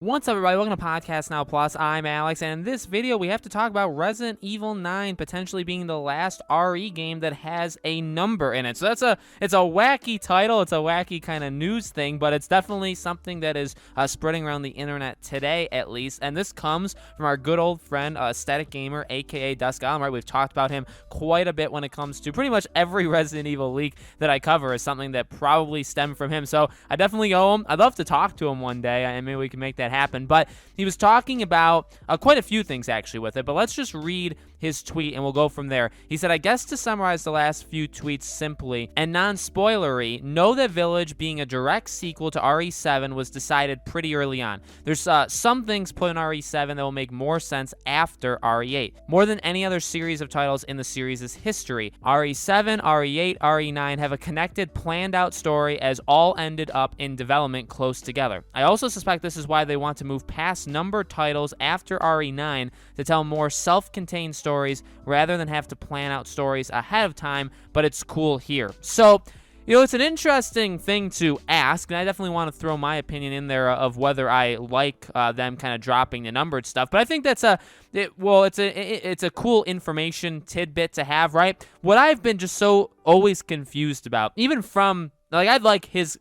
What's up, everybody? Welcome to Podcast Now Plus. I'm Alex, and in this video, we have to talk about Resident Evil 9 potentially being the last RE game that has a number in it. So it's a wacky title, it's a wacky kind of news thing, but it's definitely something that is spreading around the internet today, at least. And this comes from our good old friend, Static Gamer, aka Dusk Golem. Right, we've talked about him quite a bit when it comes to pretty much every Resident Evil leak that I cover is something that probably stemmed from him. So I definitely owe him. I'd love to talk to him one day, and maybe we can make that happen. But he was talking about quite a few things actually with it, but let's just read his tweet and we'll go from there. He said, I guess to summarize the last few tweets simply and non-spoilery, know that Village being a direct sequel to RE7 was decided pretty early on. There's some things put in RE7 that will make more sense after RE8, more than any other series of titles in the series' history. RE7, RE8, RE9 have a connected, planned out story as all ended up in development close together. I also suspect this is why they want to move past numbered titles after RE9 to tell more self-contained stories rather than have to plan out stories ahead of time, but it's cool here. So, it's an interesting thing to ask, and I definitely want to throw my opinion in there of whether I like them kind of dropping the numbered stuff. But I think that's it's a cool information tidbit to have, right? What I've been just so always confused about, even from I'd like his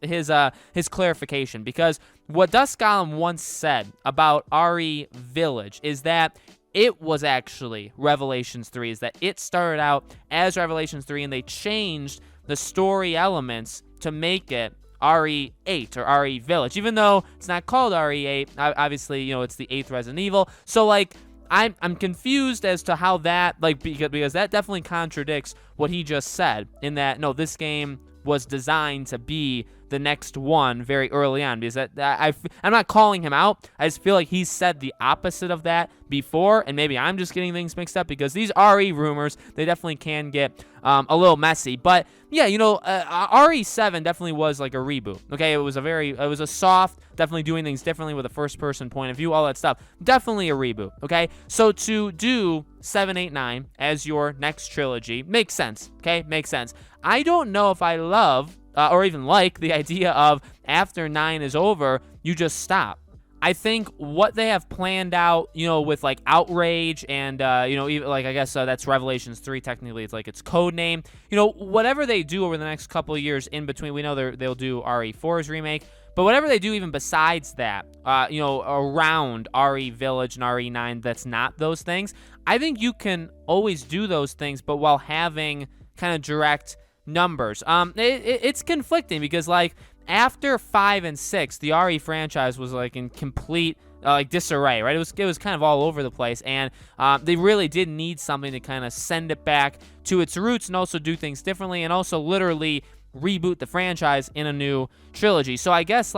clarification, because what Dusk Golem once said about RE Village is that it was actually Revelations 3, is that it started out as Revelations 3 and they changed the story elements to make it RE8 or RE Village, even though it's not called RE8. Obviously, it's the 8th Resident Evil. So I'm confused as to how that because that definitely contradicts what he just said in that no, this game was designed to be the next one very early on, because I'm not calling him out. I just feel like he's said the opposite of that before, and maybe I'm just getting things mixed up because these RE rumors, they definitely can get a little messy. But yeah, RE7 definitely was like a reboot. Okay, it was a soft, definitely doing things differently with a first-person point of view, all that stuff. Definitely a reboot. Okay, so to do 7, 8, 9 as your next trilogy makes sense. Okay, makes sense. I don't know if I love or even like the idea of after 9 is over, you just stop. I think what they have planned out, with like Outrage and, even I guess that's Revelations 3, technically it's like its code name. Whatever they do over the next couple of years in between, we know they'll do RE4's remake, but whatever they do even besides that, around RE Village and RE9 that's not those things, I think you can always do those things, but while having kind of direct numbers. It's conflicting because after 5 and 6, the RE franchise was in complete disarray, right? It was kind of all over the place, and they really did need something to kind of send it back to its roots and also do things differently and also literally reboot the franchise in a new trilogy. So I guess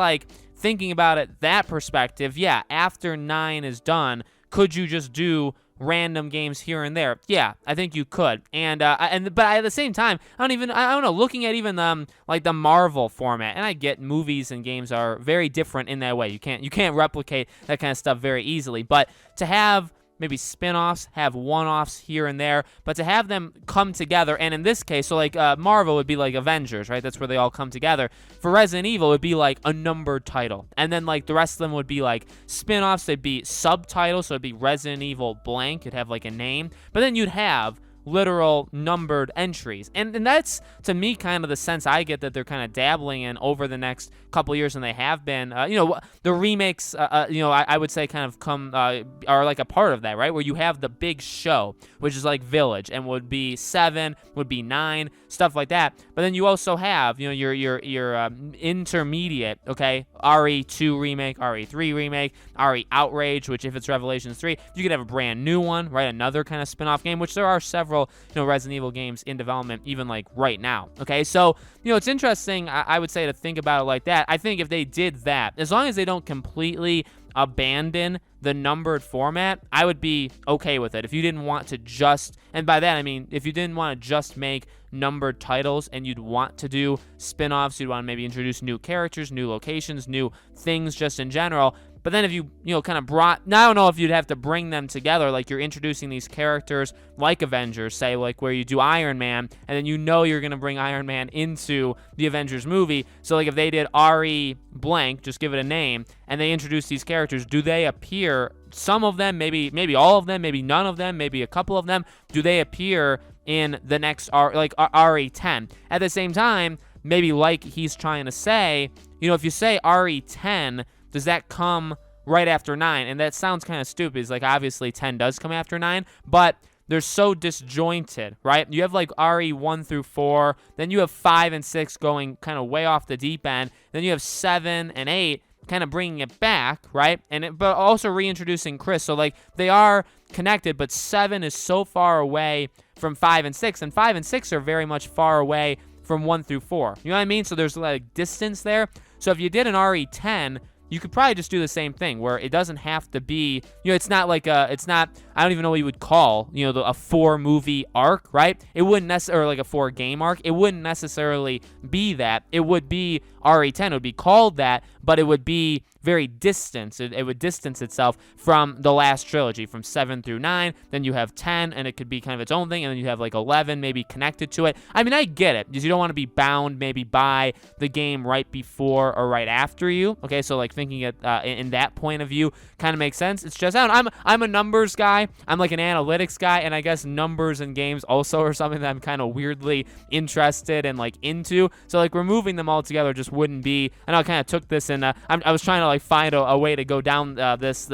thinking about it that perspective, yeah, after 9 is done, could you just do random games here and there? Yeah, I think you could. But at the same time, I don't know, looking at even the Marvel format, and I get movies and games are very different in that way. You can't replicate that kind of stuff very easily, but to have maybe spin-offs, have one-offs here and there, but to have them come together, and in this case, so Marvel would be like Avengers, right? That's where they all come together. For Resident Evil, it would be like a numbered title, and then the rest of them would be spin-offs. They'd be subtitles, so it'd be Resident Evil blank. It'd have a name, but then you'd have literal numbered entries, and that's to me kind of the sense I get that they're kind of dabbling in over the next couple years, and they have been the remakes I would say kind of come are a part of that, right, where you have the big show, which is Village, and would be 7, would be 9, stuff like that, but then you also have your intermediate, okay, RE2 remake, RE3 remake, RE Outrage, which if it's Revelations 3, you could have a brand new one, right, another kind of spin-off game, which there are several Resident Evil games in development even right now. Okay, so it's interesting, I would say, to think about it like that. I think if they did that, as long as they don't completely abandon the numbered format, I would be okay with it. If you didn't want to just, and by that I mean if you didn't want to just make numbered titles and you'd want to do spin-offs, you'd want to maybe introduce new characters, new locations, new things just in general, But then if you kind of brought, now I don't know if you'd have to bring them together, like you're introducing these characters like Avengers, say, like where you do Iron Man, and then you're going to bring Iron Man into the Avengers movie. So like if they did RE blank, just give it a name, and they introduce these characters, do they appear, some of them, maybe all of them, maybe none of them, maybe a couple of them, do they appear in the next RE10? At the same time, maybe like he's trying to say, if you say RE10, does that come right after 9? And that sounds kind of stupid. It's like obviously 10 does come after 9, but they're so disjointed, right? You have like RE1 through 4, then you have 5 and 6 going kind of way off the deep end, then you have 7 and 8 kind of bringing it back, right? But also reintroducing Chris. So like they are connected, but 7 is so far away from 5 and 6, and 5 and 6 are very much far away from 1 through 4. You know what I mean? So there's like distance there. So if you did an RE10, you could probably just do the same thing where it doesn't have to be, it's not like I don't even know what you would call, a 4-movie arc, right? It wouldn't necessarily, or like a 4-game arc. It wouldn't necessarily be that. It would be RE10. It would be called that, but it would be very distant. It would distance itself from the last trilogy, from 7 through 9. Then you have 10, and it could be kind of its own thing. And then you have like 11 maybe connected to it. I mean, I get it, because you don't want to be bound maybe by the game right before or right after you. Okay, so like thinking it in that point of view kind of makes sense. It's just, I'm a numbers guy. I'm like an analytics guy, and I guess numbers in games also are something that I'm kind of weirdly interested and like into. So like removing them all together just wouldn't be. I know I kind of took this and I was trying to like find a way to go down this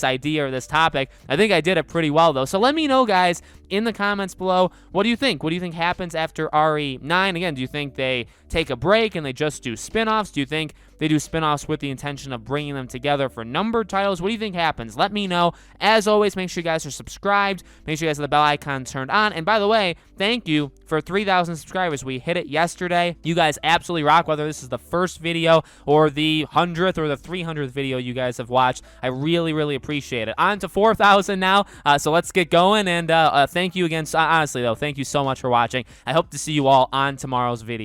idea or this topic. I think I did it pretty well though. So let me know, guys, in the comments below, what do you think? What do you think happens after RE9? Again, do you think they take a break and they just do spin-offs? Do you think they do spin-offs with the intention of bringing them together for numbered titles? What do you think happens? Let me know. As always, make sure you guys are subscribed. Make sure you guys have the bell icon turned on. And by the way, thank you for 3,000 subscribers. We hit it yesterday. You guys absolutely rock, whether this is the first video or the 100th or the 300th video you guys have watched. I really, really appreciate it. On to 4,000 now, so let's get going. And thank you again. Honestly, though, thank you so much for watching. I hope to see you all on tomorrow's video.